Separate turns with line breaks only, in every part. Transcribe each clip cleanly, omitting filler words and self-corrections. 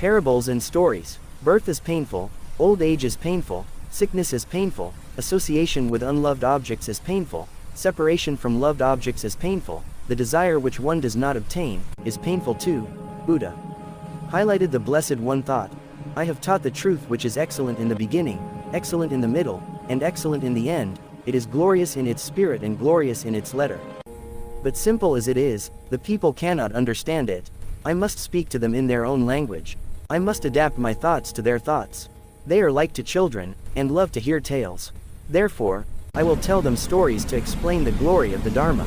Parables and stories. Birth is painful, old age is painful, sickness is painful, association with unloved objects is painful, separation from loved objects is painful, the desire which one does not obtain is painful too. Buddha highlighted the Blessed One thought. I have taught the truth which is excellent in the beginning, excellent in the middle, and excellent in the end. It is glorious in its spirit and glorious in its letter. But simple as it is, the people cannot understand it. I must speak to them in their own language. I must adapt my thoughts to their thoughts. They are like to children, and love to hear tales. Therefore, I will tell them stories to explain the glory of the Dharma.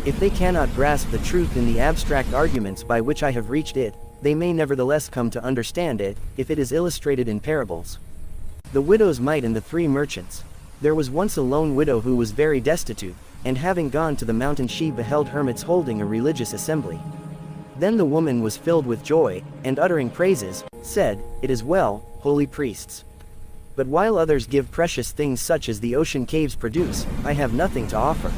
If they cannot grasp the truth in the abstract arguments by which I have reached it, they may nevertheless come to understand it, if it is illustrated in parables. The widow's mite and the three merchants. There was once a lone widow who was very destitute, and having gone to the mountain she beheld hermits holding a religious assembly. Then the woman was filled with joy, and uttering praises, said, "It is well, holy priests. But while others give precious things such as the ocean caves produce, I have nothing to offer."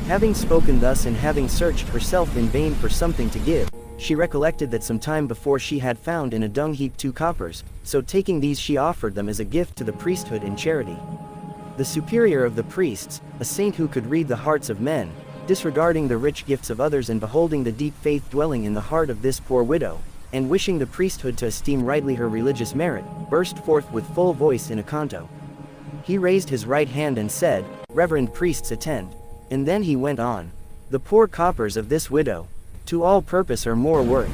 Having spoken thus and having searched herself in vain for something to give, she recollected that some time before she had found in a dung heap 2 coppers, so taking these she offered them as a gift to the priesthood in charity. The superior of the priests, a saint who could read the hearts of men, disregarding the rich gifts of others and beholding the deep faith dwelling in the heart of this poor widow, and wishing the priesthood to esteem rightly her religious merit, burst forth with full voice in a canto. He raised his right hand and said, "Reverend priests attend." And then he went on. "The poor coppers of this widow, to all purpose are more worth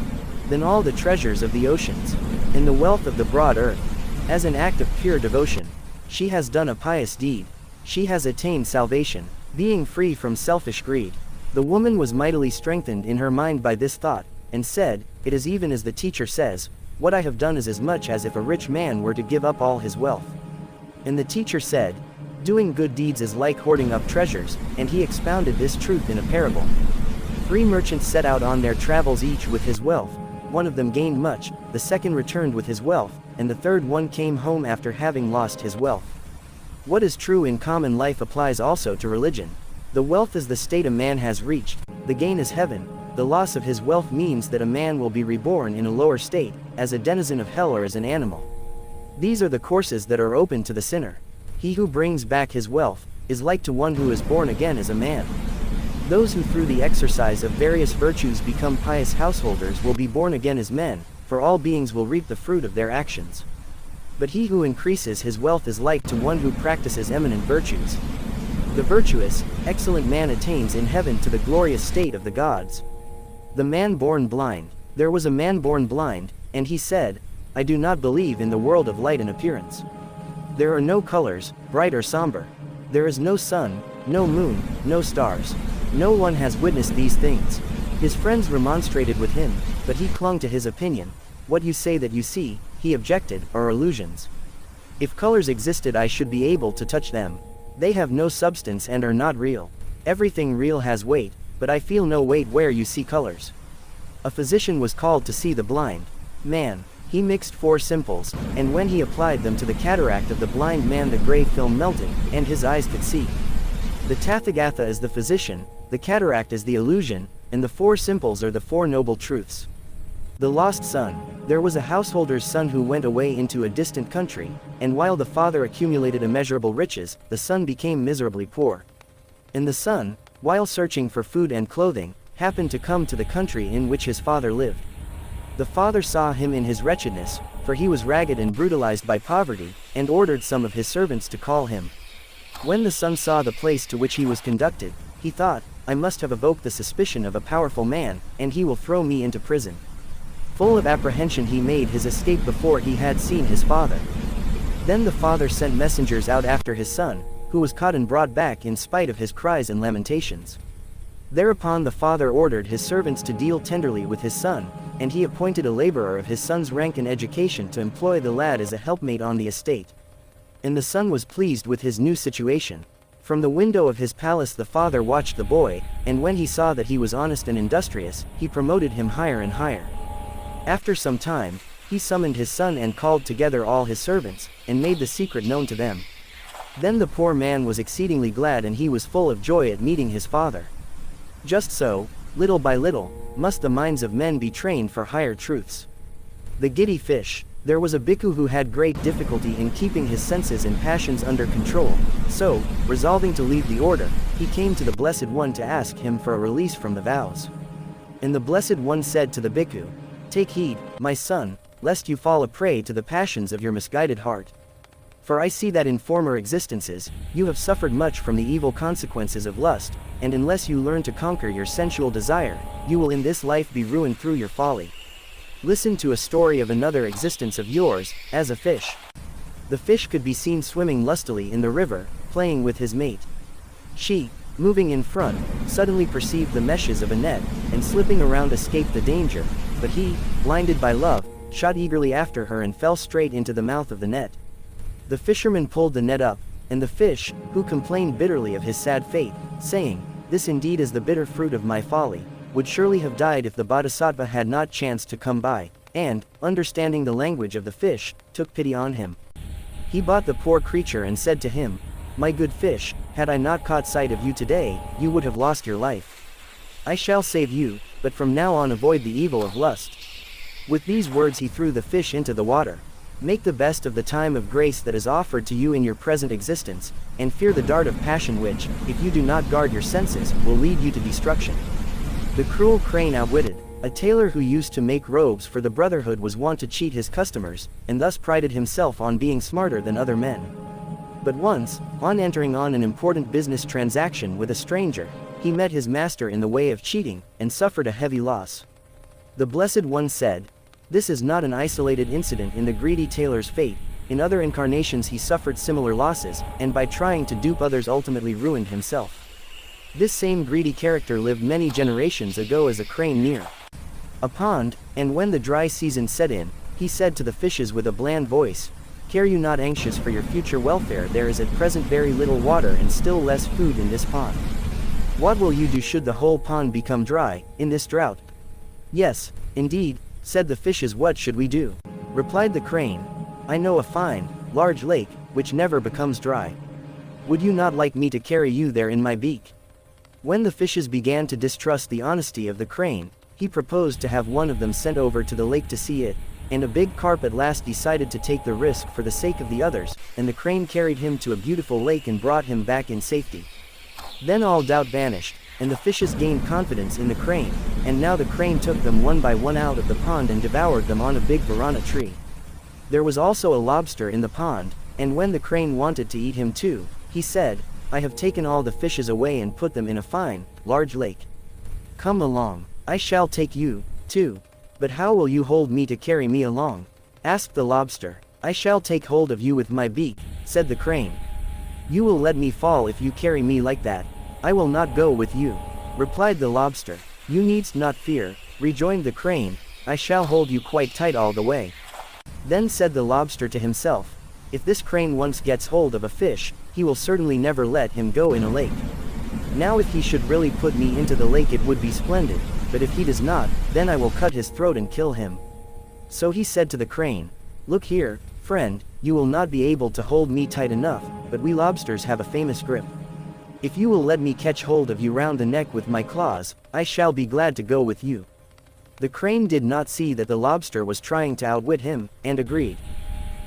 than all the treasures of the oceans, and the wealth of the broad earth. As an act of pure devotion, she has done a pious deed. She has attained salvation, being free from selfish greed." The woman was mightily strengthened in her mind by this thought, and said, "It is even as the teacher says, what I have done is as much as if a rich man were to give up all his wealth." And the teacher said, "Doing good deeds is like hoarding up treasures," and he expounded this truth in a parable. 3 merchants set out on their travels each with his wealth. One of them gained much, the second returned with his wealth, and the third one came home after having lost his wealth. What is true in common life applies also to religion. The wealth is the state a man has reached, the gain is heaven. The loss of his wealth means that a man will be reborn in a lower state, as a denizen of hell or as an animal. These are the courses that are open to the sinner. He who brings back his wealth is like to one who is born again as a man. Those who through the exercise of various virtues become pious householders will be born again as men, for all beings will reap the fruit of their actions. But he who increases his wealth is like to one who practices eminent virtues. The virtuous, excellent man attains in heaven to the glorious state of the gods. The man born blind. There was a man born blind, and he said, "I do not believe in the world of light and appearance. There are no colors, bright or somber. There is no sun, no moon, no stars. No one has witnessed these things." His friends remonstrated with him, but he clung to his opinion. "What you say that you see," he objected, "are illusions. If colors existed I should be able to touch them. They have no substance and are not real. Everything real has weight, but I feel no weight where you see colors." A physician was called to see the blind man. He mixed 4 simples, and when he applied them to the cataract of the blind man the gray film melted, and his eyes could see. The Tathagata is the physician, the cataract is the illusion, and the 4 simples are the 4 noble truths. The lost son. There was a householder's son who went away into a distant country, and while the father accumulated immeasurable riches, the son became miserably poor. And the son, while searching for food and clothing, happened to come to the country in which his father lived. The father saw him in his wretchedness, for he was ragged and brutalized by poverty, and ordered some of his servants to call him. When the son saw the place to which he was conducted, he thought, "I must have evoked the suspicion of a powerful man, and he will throw me into prison." Full of apprehension he made his escape before he had seen his father. Then the father sent messengers out after his son, who was caught and brought back in spite of his cries and lamentations. Thereupon the father ordered his servants to deal tenderly with his son, and he appointed a laborer of his son's rank and education to employ the lad as a helpmate on the estate. And the son was pleased with his new situation. From the window of his palace the father watched the boy, and when he saw that he was honest and industrious, he promoted him higher and higher. After some time, he summoned his son and called together all his servants, and made the secret known to them. Then the poor man was exceedingly glad and he was full of joy at meeting his father. Just so, little by little, must the minds of men be trained for higher truths. The giddy fish. There was a bhikkhu who had great difficulty in keeping his senses and passions under control, so, resolving to leave the order, he came to the Blessed One to ask him for a release from the vows. And the Blessed One said to the bhikkhu, "Take heed, my son, lest you fall a prey to the passions of your misguided heart. For I see that in former existences, you have suffered much from the evil consequences of lust, and unless you learn to conquer your sensual desire, you will in this life be ruined through your folly. Listen to a story of another existence of yours, as a fish. The fish could be seen swimming lustily in the river, playing with his mate. She, moving in front, suddenly perceived the meshes of a net, and slipping around escaped the danger, but he, blinded by love, shot eagerly after her and fell straight into the mouth of the net. The fisherman pulled the net up, and the fish, who complained bitterly of his sad fate, saying, 'This indeed is the bitter fruit of my folly,' would surely have died if the bodhisattva had not chanced to come by, and, understanding the language of the fish, took pity on him. He bought the poor creature and said to him, 'My good fish, had I not caught sight of you today, you would have lost your life. I shall save you, but from now on avoid the evil of lust.' With these words he threw the fish into the water. Make the best of the time of grace that is offered to you in your present existence, and fear the dart of passion which, if you do not guard your senses, will lead you to destruction." The cruel crane outwitted. A tailor who used to make robes for the Brotherhood was wont to cheat his customers, and thus prided himself on being smarter than other men. But once, on entering on an important business transaction with a stranger, he met his master in the way of cheating, and suffered a heavy loss. The Blessed One said, "This is not an isolated incident in the greedy tailor's fate. In other incarnations he suffered similar losses, and by trying to dupe others ultimately ruined himself. This same greedy character lived many generations ago as a crane near a pond, and when the dry season set in, he said to the fishes with a bland voice, 'Care you not anxious for your future welfare, there is at present very little water and still less food in this pond. What will you do should the whole pond become dry, in this drought?' 'Yes, indeed,' said the fishes. 'What should we do?' Replied the crane, 'I know a fine, large lake, which never becomes dry. Would you not like me to carry you there in my beak?' When the fishes began to distrust the honesty of the crane, he proposed to have one of them sent over to the lake to see it, and a big carp at last decided to take the risk for the sake of the others, and the crane carried him to a beautiful lake and brought him back in safety. Then all doubt vanished, and the fishes gained confidence in the crane, and now the crane took them one by one out of the pond and devoured them on a big varana tree. There was also a lobster in the pond, and when the crane wanted to eat him too, he said, 'I have taken all the fishes away and put them in a fine, large lake. Come along, I shall take you, too. But how will you hold me to carry me along?' asked the lobster. 'I shall take hold of you with my beak,' said the crane. 'You will let me fall if you carry me like that. I will not go with you,' replied the lobster. 'You needst not fear,' rejoined the crane, 'I shall hold you quite tight all the way.' Then said the lobster to himself, 'If this crane once gets hold of a fish, he will certainly never let him go in a lake. Now if he should really put me into the lake it would be splendid, but if he does not, then I will cut his throat and kill him.' So he said to the crane, 'Look here, friend, you will not be able to hold me tight enough, but we lobsters have a famous grip. If you will let me catch hold of you round the neck with my claws, I shall be glad to go with you.' The crane did not see that the lobster was trying to outwit him, and agreed.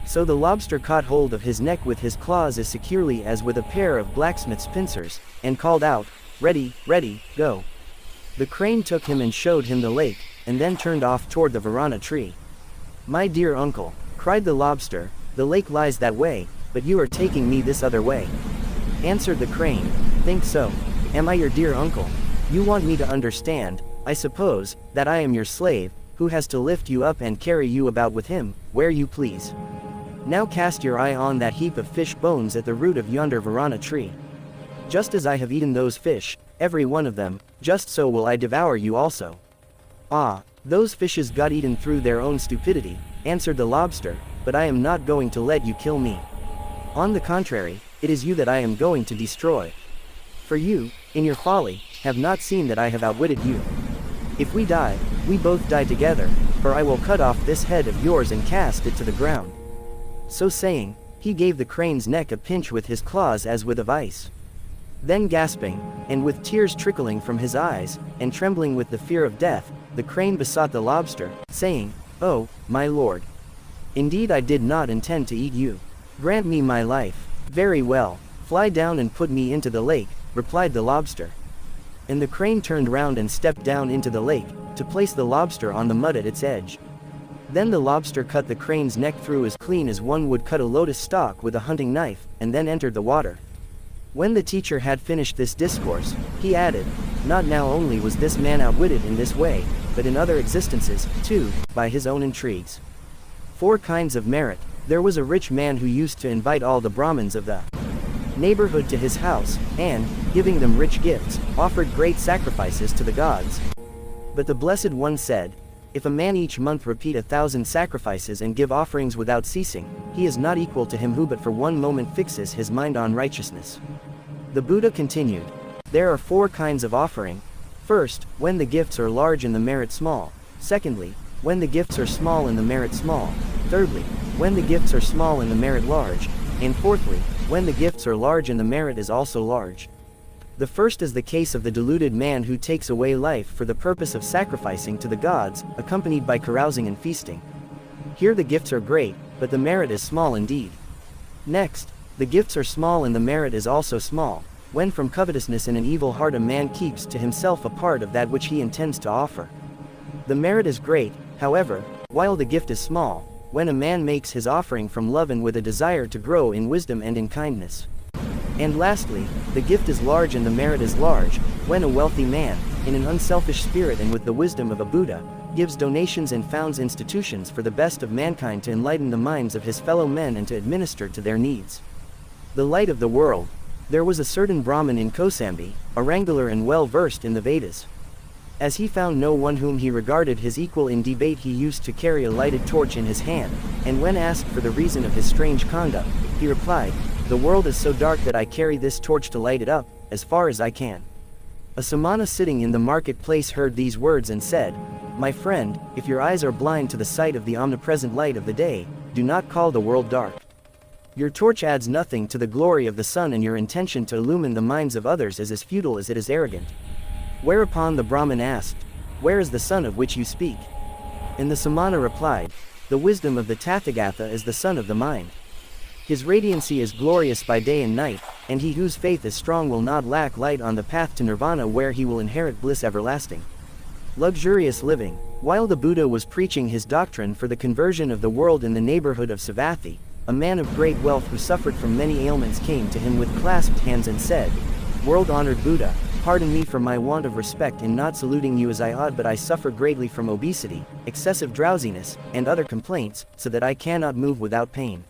So the lobster caught hold of his neck with his claws as securely as with a pair of blacksmith's pincers, and called out, 'Ready, ready, go.' The crane took him and showed him the lake, and then turned off toward the varana tree. 'My dear uncle,' cried the lobster, 'the lake lies that way, but you are taking me this other way.' Answered the crane, 'Think so. Am I your dear uncle? You want me to understand, I suppose, that I am your slave, who has to lift you up and carry you about with him, where you please. Now cast your eye on that heap of fish bones at the root of yonder varana tree. Just as I have eaten those fish, every one of them, just so will I devour you also.' 'Ah, those fishes got eaten through their own stupidity,' answered the lobster, 'but I am not going to let you kill me. On the contrary, it is you that I am going to destroy. For you, in your folly, have not seen that I have outwitted you. If we die, we both die together, for I will cut off this head of yours and cast it to the ground.' So saying, he gave the crane's neck a pinch with his claws as with of ice. Then gasping, and with tears trickling from his eyes, and trembling with the fear of death, the crane besought the lobster, saying, "Oh, my lord. Indeed I did not intend to eat you. Grant me my life." "Very well, fly down and put me into the lake," replied the lobster. And the crane turned round and stepped down into the lake, to place the lobster on the mud at its edge. Then the lobster cut the crane's neck through as clean as one would cut a lotus stalk with a hunting knife, and then entered the water. When the teacher had finished this discourse, he added, "Not now only was this man outwitted in this way, but in other existences, too, by his own intrigues." 4 kinds of merit. There was a rich man who used to invite all the Brahmins of the neighborhood to his house, and, giving them rich gifts, offered great sacrifices to the gods. But the Blessed One said, "If a man each month repeat 1,000 sacrifices and give offerings without ceasing, he is not equal to him who but for one moment fixes his mind on righteousness." The Buddha continued, "There are 4 kinds of offering. First, when the gifts are large and the merit small. Secondly, when the gifts are small and the merit small. Thirdly, when the gifts are small and the merit large. And fourthly, when the gifts are large and the merit is also large. The first is the case of the deluded man who takes away life for the purpose of sacrificing to the gods, accompanied by carousing and feasting. Here the gifts are great, but the merit is small indeed. Next, the gifts are small and the merit is also small, when from covetousness in an evil heart a man keeps to himself a part of that which he intends to offer. The merit is great, however, while the gift is small, when a man makes his offering from love and with a desire to grow in wisdom and in kindness. And lastly, the gift is large and the merit is large, when a wealthy man, in an unselfish spirit and with the wisdom of a Buddha, gives donations and founds institutions for the best of mankind to enlighten the minds of his fellow men and to administer to their needs. The light of the world. There was a certain Brahmin in Kosambi, a wrangler and well versed in the Vedas. As he found no one whom he regarded his equal in debate, he used to carry a lighted torch in his hand, and when asked for the reason of his strange conduct, he replied, "The world is so dark that I carry this torch to light it up, as far as I can." A samana sitting in the marketplace heard these words and said, "My friend, if your eyes are blind to the sight of the omnipresent light of the day, do not call the world dark. Your torch adds nothing to the glory of the sun, and your intention to illumine the minds of others is as futile as it is arrogant." Whereupon the Brahmin asked, "Where is the sun of which you speak?" And the samana replied, "The wisdom of the Tathagata is the sun of the mind. His radiancy is glorious by day and night, and he whose faith is strong will not lack light on the path to nirvana, where he will inherit bliss everlasting." Luxurious living. While the Buddha was preaching his doctrine for the conversion of the world in the neighborhood of Savatthi, a man of great wealth who suffered from many ailments came to him with clasped hands and said, "World-honored Buddha, pardon me for my want of respect in not saluting you as I ought, but I suffer greatly from obesity, excessive drowsiness, and other complaints, so that I cannot move without pain."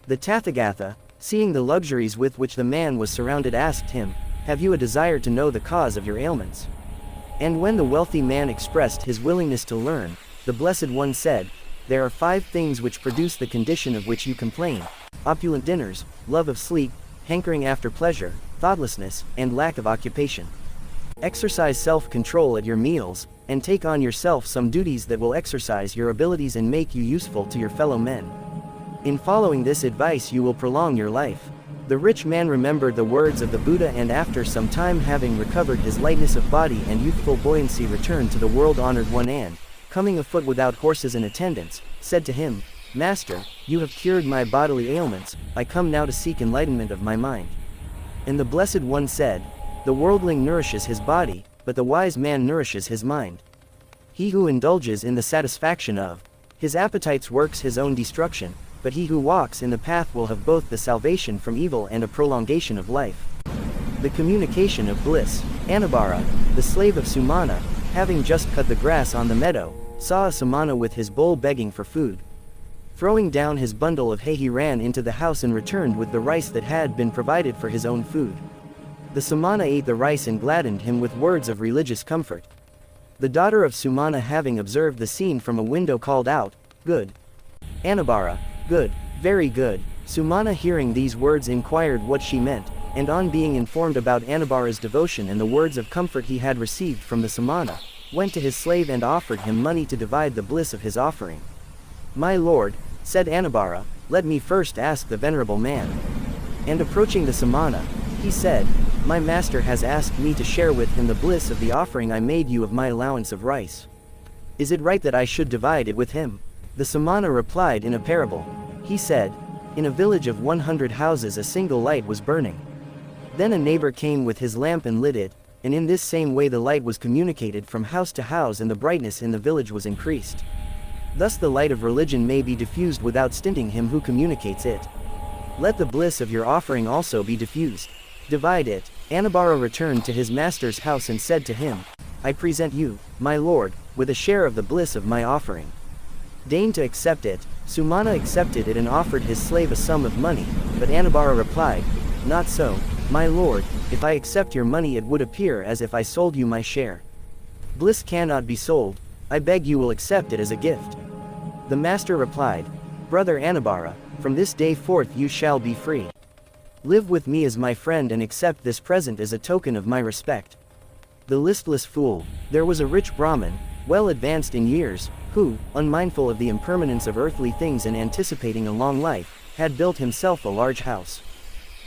The Tathagata, seeing the luxuries with which the man was surrounded, asked him, "Have you a desire to know the cause of your ailments?" And when the wealthy man expressed his willingness to learn, the Blessed One said, "There are 5 things which produce the condition of which you complain: opulent dinners, love of sleep, hankering after pleasure, thoughtlessness, and lack of occupation. Exercise self-control at your meals, and take on yourself some duties that will exercise your abilities and make you useful to your fellow men. In following this advice you will prolong your life." The rich man remembered the words of the Buddha, and after some time, having recovered his lightness of body and youthful buoyancy, returned to the world-honored one and, coming afoot without horses and attendants, said to him, "Master, you have cured my bodily ailments, I come now to seek enlightenment of my mind." And the Blessed One said, "The worldling nourishes his body, but the wise man nourishes his mind. He who indulges in the satisfaction of his appetites works his own destruction, but he who walks in the path will have both the salvation from evil and a prolongation of life." The communication of bliss. Anubhara, the slave of Sumana, having just cut the grass on the meadow, saw a samana with his bowl begging for food. Throwing down his bundle of hay, he ran into the house and returned with the rice that had been provided for his own food. The samana ate the rice and gladdened him with words of religious comfort. The daughter of Sumana, having observed the scene from a window, called out, "Good." Anubhara, "Good, very good." Sumana, hearing these words, inquired what she meant, and on being informed about Anubhara's devotion and the words of comfort he had received from the samana, went to his slave and offered him money to divide the bliss of his offering. "My lord," said Anubhara, "let me first ask the venerable man." And approaching the samana, he said, "My master has asked me to share with him the bliss of the offering I made you of my allowance of rice." Is it right that I should divide it with him? The samana replied in a parable. He said, in a village of 100 houses a single light was burning. Then a neighbor came with his lamp and lit it, and in this same way the light was communicated from house to house and the brightness in the village was increased. Thus the light of religion may be diffused without stinting him who communicates it. Let the bliss of your offering also be diffused. Divide it. Anubhara returned to his master's house and said to him, I present you, my lord, with a share of the bliss of my offering. Deign to accept it. Sumana accepted it and offered his slave a sum of money, but Anubhara replied, not so, my lord, if I accept your money it would appear as if I sold you my share. Bliss cannot be sold, I beg you will accept it as a gift. The master replied, brother Anubhara, from this day forth you shall be free. Live with me as my friend and accept this present as a token of my respect. The listless fool. There was a rich Brahmin, well advanced in years, who, unmindful of the impermanence of earthly things and anticipating a long life, had built himself a large house.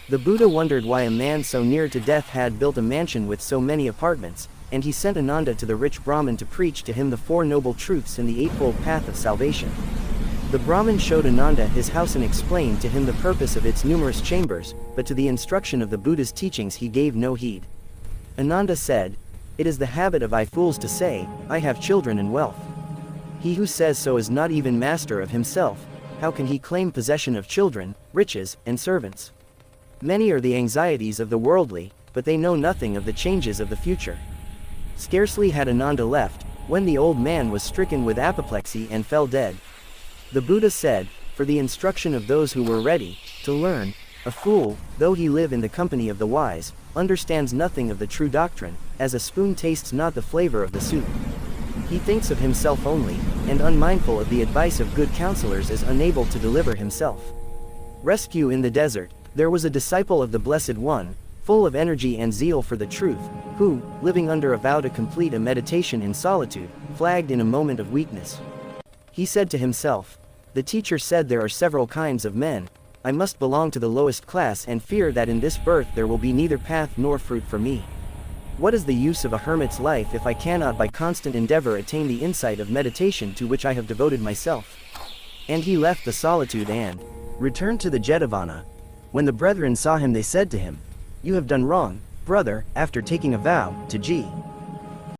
The Buddha wondered why a man so near to death had built a mansion with so many apartments, and he sent Ananda to the rich Brahmin to preach to him the Four Noble Truths and the Eightfold Path of Salvation. The Brahmin showed Ananda his house and explained to him the purpose of its numerous chambers, but to the instruction of the Buddha's teachings he gave no heed. Ananda said, it is the habit of fools to say, I have children and wealth. He who says so is not even master of himself, how can he claim possession of children, riches, and servants? Many are the anxieties of the worldly, but they know nothing of the changes of the future. Scarcely had Ananda left, when the old man was stricken with apoplexy and fell dead. The Buddha said, for the instruction of those who were ready to learn, a fool, though he live in the company of the wise, understands nothing of the true doctrine, as a spoon tastes not the flavor of the soup. He thinks of himself only, and unmindful of the advice of good counselors is unable to deliver himself. Rescue in the desert. There was a disciple of the Blessed One, full of energy and zeal for the truth, who, living under a vow to complete a meditation in solitude, flagged in a moment of weakness. He said to himself, the teacher said there are several kinds of men, I must belong to the lowest class and fear that in this birth there will be neither path nor fruit for me. What is the use of a hermit's life if I cannot by constant endeavor attain the insight of meditation to which I have devoted myself? And he left the solitude and returned to the Jetavana. When the brethren saw him they said to him, you have done wrong, brother, after taking a vow, to G.